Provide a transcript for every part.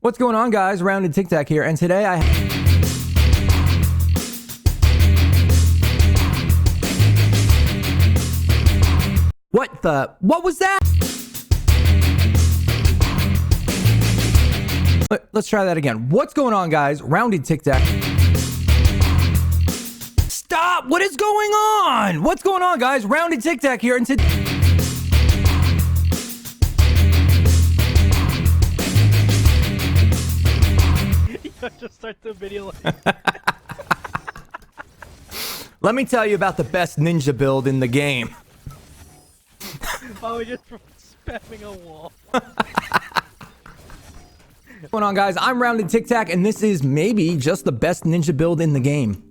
What's going on, guys? Roundedtiktak here, and today What was that? Let's try that again. What's going on, guys? Roundedtiktak. Stop! What is going on? What's going on, guys? Roundedtiktak here, and today... Just start the video. Let me tell you about the best ninja build in the game. Oh, we're just spamming a wall. What's going on, guys? I'm Roundedtiktak, and this is maybe just the best ninja build in the game.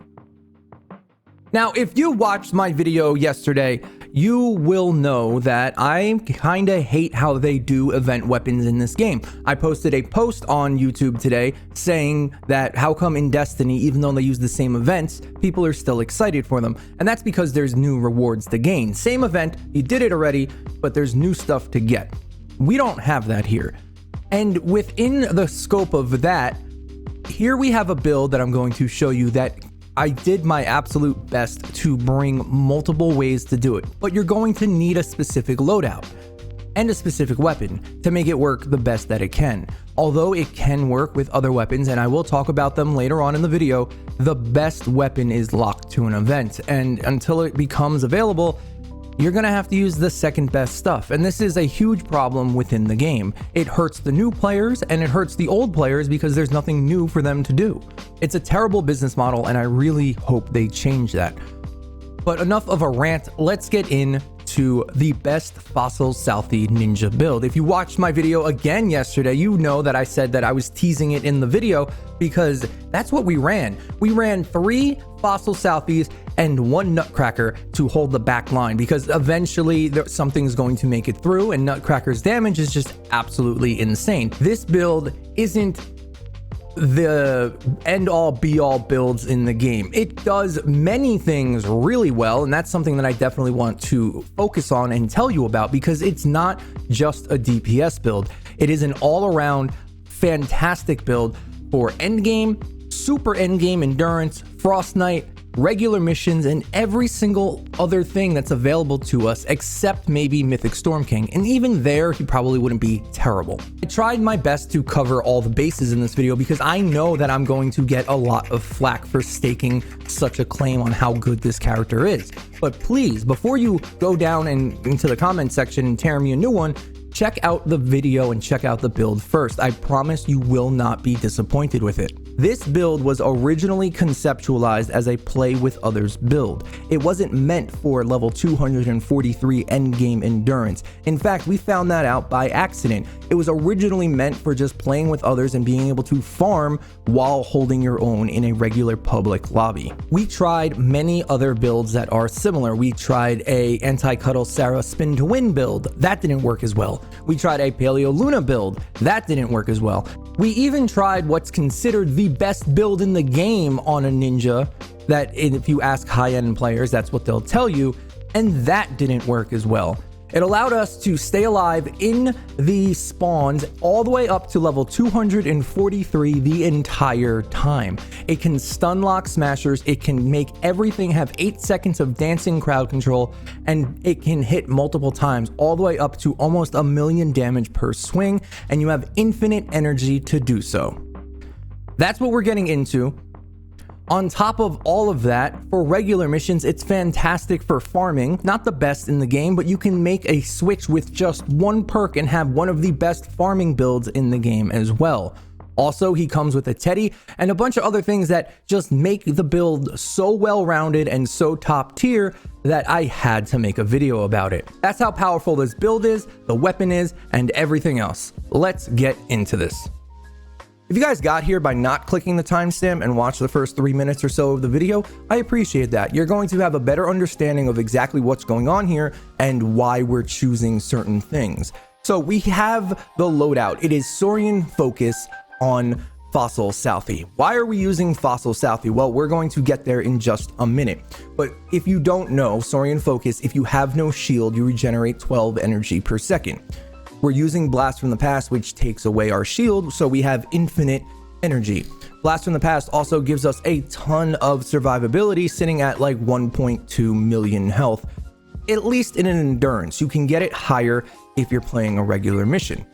Now, if you watched my video yesterday, you will know that I kinda hate how they do event weapons in this game. I posted a post on YouTube today saying that how come in Destiny, even though they use the same events, people are still excited for them. And that's because there's new rewards to gain. Same event, you did it already, but there's new stuff to get. We don't have that here. And within the scope of that, here we have a build that I'm going to show you that I did my absolute best to bring multiple ways to do it, but you're going to need a specific loadout and a specific weapon to make it work the best that it can. Although it can work with other weapons, and I will talk about them later on in the video, the best weapon is locked to an event, and until it becomes available, you're gonna have to use the second best stuff. And this is a huge problem within the game. It hurts the new players and it hurts the old players because there's nothing new for them to do. It's a terrible business model, and I really hope they change that. But enough of a rant, let's get into the best Fossil Southie ninja build. If you watched my video again yesterday, you know that I said that I was teasing it in the video because that's what we ran. We ran 3 Fossil Southies and 1 Nutcracker to hold the back line because eventually something's going to make it through, and Nutcracker's damage is just absolutely insane. This build isn't the end-all be-all builds in the game. It does many things really well, and that's something that I definitely want to focus on and tell you about because it's not just a DPS build. It is an all-around fantastic build for endgame, super endgame endurance, Frost Knight, regular missions, and every single other thing that's available to us except maybe Mythic Storm King, and even there he probably wouldn't be terrible. I tried my best to cover all the bases in this video because I know that I'm going to get a lot of flack for staking such a claim on how good this character is. But please, before you go down and into the comment section and tear me a new one, check out the video and check out the build first. I promise you will not be disappointed with it. This build was originally conceptualized as a play with others build. It wasn't meant for level 243 endgame endurance. In fact, we found that out by accident. It was originally meant for just playing with others and being able to farm while holding your own in a regular public lobby. We tried many other builds that are similar. We tried a anti-cuddle Sarah spin to win build. That didn't work as well. We tried a Paleo Luna build. That didn't work as well. We even tried what's considered the best build in the game on a ninja, that if you ask high-end players, that's what they'll tell you, and that didn't work as well. It allowed us to stay alive in the spawns all the way up to level 243 the entire time. It can stun lock smashers, it can make everything have 8 seconds of dancing crowd control, and it can hit multiple times all the way up to almost 1,000,000 damage per swing, and you have infinite energy to do so. That's what we're getting into. On top of all of that, for regular missions, it's fantastic for farming. Not the best in the game, but you can make a switch with just 1 perk and have one of the best farming builds in the game as well. Also, he comes with a teddy and a bunch of other things that just make the build so well-rounded and so top tier that I had to make a video about it. That's how powerful this build is, the weapon is, and everything else. Let's get into this. If you guys got here by not clicking the timestamp and watched the first 3 minutes or so of the video, I appreciate that. You're going to have a better understanding of exactly what's going on here and why we're choosing certain things. So we have the loadout. It is Saurian Focus on Fossil Southie. Why are we using Fossil Southie? Well, we're going to get there in just a minute. But if you don't know, Saurian Focus, if you have no shield, you regenerate 12 energy per second. we're using Blast from the Past, which takes away our shield, so we have infinite energy. Blast from the Past also gives us a ton of survivability, sitting at like 1.2 million health, at least in an endurance. You can get it higher if you're playing a regular mission.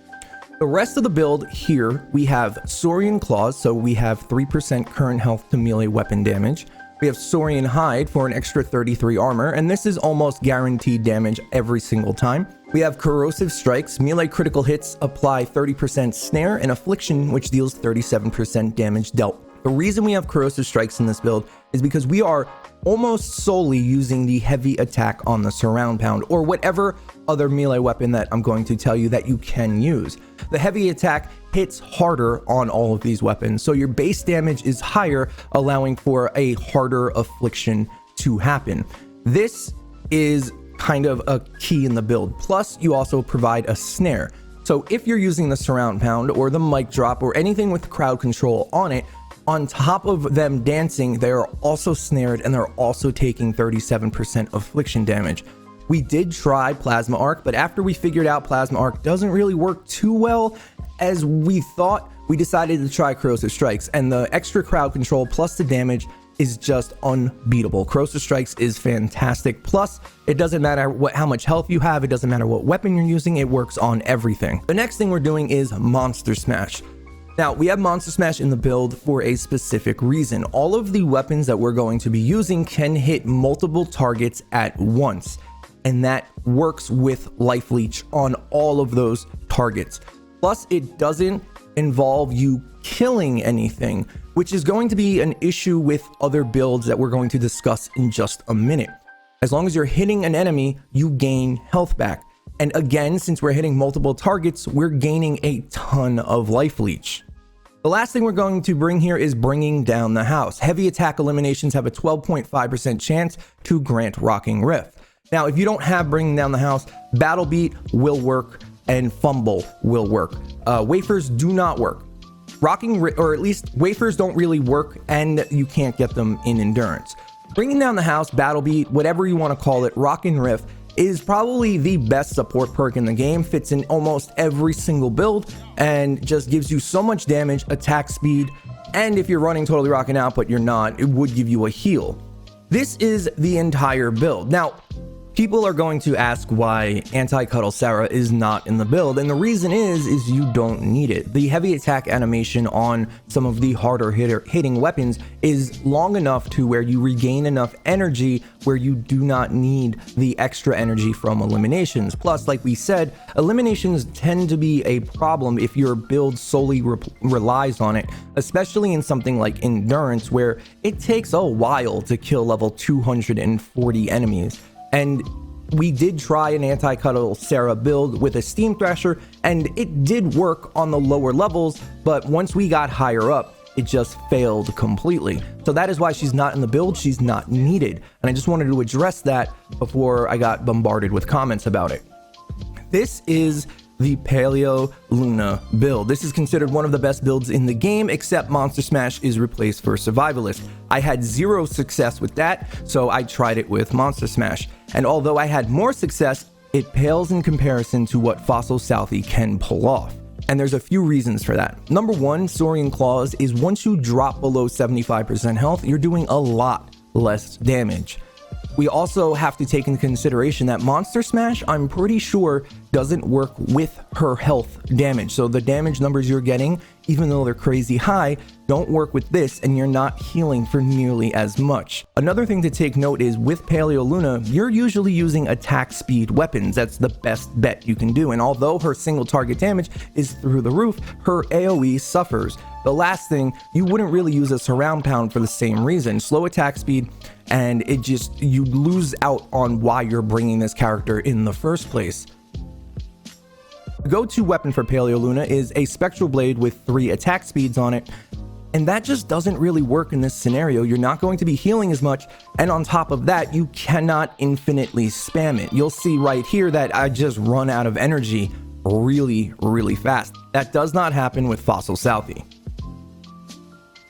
The rest of the build here, we have Saurian Claws, so we have 3% current health to melee weapon damage. We have Saurian Hide for an extra 33 armor, and this is almost guaranteed damage every single time. We have Corrosive Strikes, melee critical hits apply 30% snare, and Affliction, which deals 37% damage dealt. The reason we have Corrosive Strikes in this build is because we are almost solely using the heavy attack on the surround pound, or whatever other melee weapon that I'm going to tell you that you can use. The heavy attack hits harder on all of these weapons, so your base damage is higher, allowing for a harder affliction to happen. This is kind of a key in the build. Plus, you also provide a snare. So if you're using the surround pound or the mic drop or anything with crowd control on it, on top of them dancing, they are also snared and they're also taking 37% affliction damage. We did try Plasma Arc, but after we figured out Plasma Arc doesn't really work too well as we thought, we decided to try Corrosive Strikes, and the extra crowd control plus the damage is just unbeatable. Corrosive Strikes is fantastic. Plus, it doesn't matter how much health you have, it doesn't matter what weapon you're using, it works on everything. The next thing we're doing is Monster Smash. Now, we have Monster Smash in the build for a specific reason. All of the weapons that we're going to be using can hit multiple targets at once, and that works with Life Leech on all of those targets. Plus, it doesn't involve you killing anything, which is going to be an issue with other builds that we're going to discuss in just a minute. As long as you're hitting an enemy, you gain health back. And again, since we're hitting multiple targets, we're gaining a ton of Life Leech. The last thing we're going to bring here is bringing down the house. Heavy attack eliminations have a 12.5% chance to grant Rocking Rift. Now, if you don't have bringing down the house, Battle Beat will work and Fumble will work. Wafers do not work. Or at least wafers don't really work, and you can't get them in endurance. Bringing down the house, Battle Beat, whatever you want to call it, Rockin' Rift is probably the best support perk in the game, fits in almost every single build, and just gives you so much damage, attack speed, and if you're running Totally Rockin' Out but you're not, it would give you a heal. This is the entire build. Now, people are going to ask why Anti-Cuddle Sarah is not in the build, and the reason is you don't need it. The heavy attack animation on some of the harder hitting weapons is long enough to where you regain enough energy where you do not need the extra energy from eliminations. Plus, like we said, eliminations tend to be a problem if your build solely relies on it, especially in something like Endurance, where it takes a while to kill level 240 enemies. And we did try an Anti-Cuddle Sarah build with a Steam Thrasher, and it did work on the lower levels, but once we got higher up, it just failed completely. So that is why she's not in the build, she's not needed. And I just wanted to address that before I got bombarded with comments about it. This is the Paleo Luna build. This is considered one of the best builds in the game, except Monster Smash is replaced for Survivalist. I had zero success with that, so I tried it with Monster Smash. And although I had more success, it pales in comparison to what Fossil Southie can pull off. And there's a few reasons for that. Number one, Saurian Claws is once you drop below 75% health, you're doing a lot less damage. We also have to take into consideration that Monster Smash, I'm pretty sure, doesn't work with her health damage. So the damage numbers you're getting, even though they're crazy high, don't work with this, and you're not healing for nearly as much. Another thing to take note is with Paleo Luna, you're usually using attack speed weapons. That's the best bet you can do. And although her single target damage is through the roof, her AoE suffers. The last thing, you wouldn't really use a surround pound for the same reason. Slow attack speed, and you lose out on why you're bringing this character in the first place. The go-to weapon for Paleo Luna is a Spectral Blade with 3 attack speeds on it, and that just doesn't really work in this scenario. You're not going to be healing as much, and on top of that, you cannot infinitely spam it. You'll see right here that I just run out of energy really, really fast. That does not happen with Fossil Southie.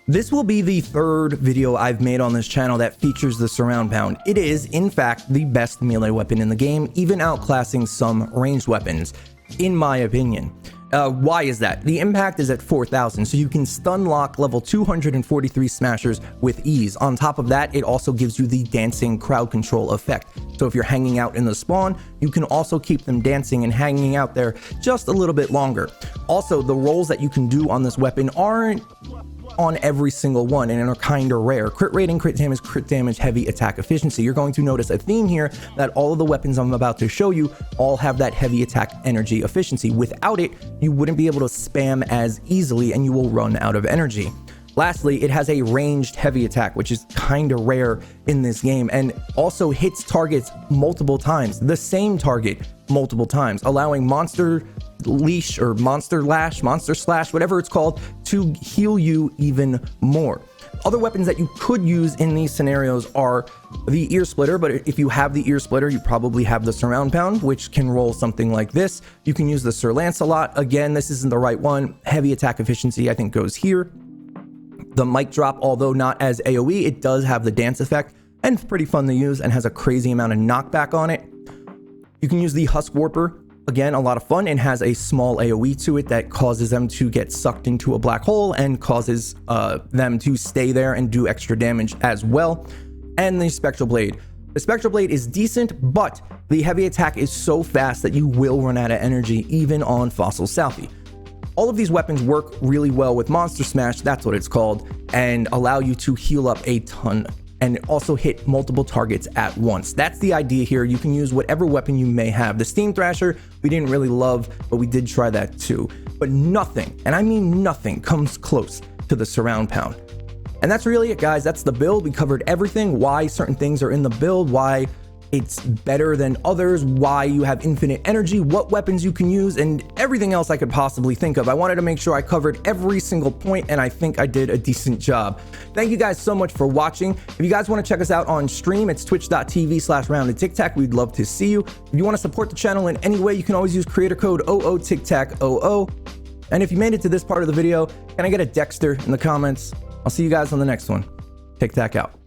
This will be the third video I've made on this channel that features the surround pound. It is, in fact, the best melee weapon in the game, even outclassing some ranged weapons. in my opinion. Why is that? The impact is at 4,000, so you can stun lock level 243 smashers with ease. On top of that, it also gives you the dancing crowd control effect. So if you're hanging out in the spawn, you can also keep them dancing and hanging out there just a little bit longer. Also, the rolls that you can do on this weapon aren't on every single one and are kind of rare. Crit rating, crit damage, heavy attack efficiency. You're going to notice a theme here that all of the weapons I'm about to show you all have that heavy attack energy efficiency. Without it, you wouldn't be able to spam as easily and you will run out of energy. Lastly, it has a ranged heavy attack, which is kind of rare in this game, and also hits targets multiple times, the same target multiple times, allowing monster leash or monster lash, monster slash, whatever it's called, to heal you even more. Other weapons that you could use in these scenarios are the ear splitter, but if you have the ear splitter, you probably have the surround pound, which can roll something like this. You can use the Sir Lancelot. Again, this isn't the right one. Heavy attack efficiency, I think, goes here. The mic drop, although not as AoE, it does have the dance effect and it's pretty fun to use and has a crazy amount of knockback on it. You can use the Husk Warper. Again, a lot of fun, and has a small AoE to it that causes them to get sucked into a black hole and causes them to stay there and do extra damage as well. And the Spectral Blade. The Spectral Blade is decent, but the heavy attack is so fast that you will run out of energy even on Fossil Southie. All of these weapons work really well with Monster Smash, that's what it's called, and allow you to heal up a ton and also hit multiple targets at once. That's the idea here. You can use whatever weapon you may have. The Steam Thrasher, we didn't really love, but we did try that too. But nothing, and I mean nothing, comes close to the surround pound. And that's really it, guys. That's the build. We covered everything, why certain things are in the build, why it's better than others, why you have infinite energy, what weapons you can use, and everything else I could possibly think of. I wanted to make sure I covered every single point, and I think I did a decent job. Thank you guys so much for watching. If you guys want to check us out on stream, it's twitch.tv/roundedtiktak. We'd love to see you. If you want to support the channel in any way, you can always use creator code OOTIKTAKOO. And if you made it to this part of the video, can I get a Dexter in the comments? I'll see you guys on the next one. TikTak out.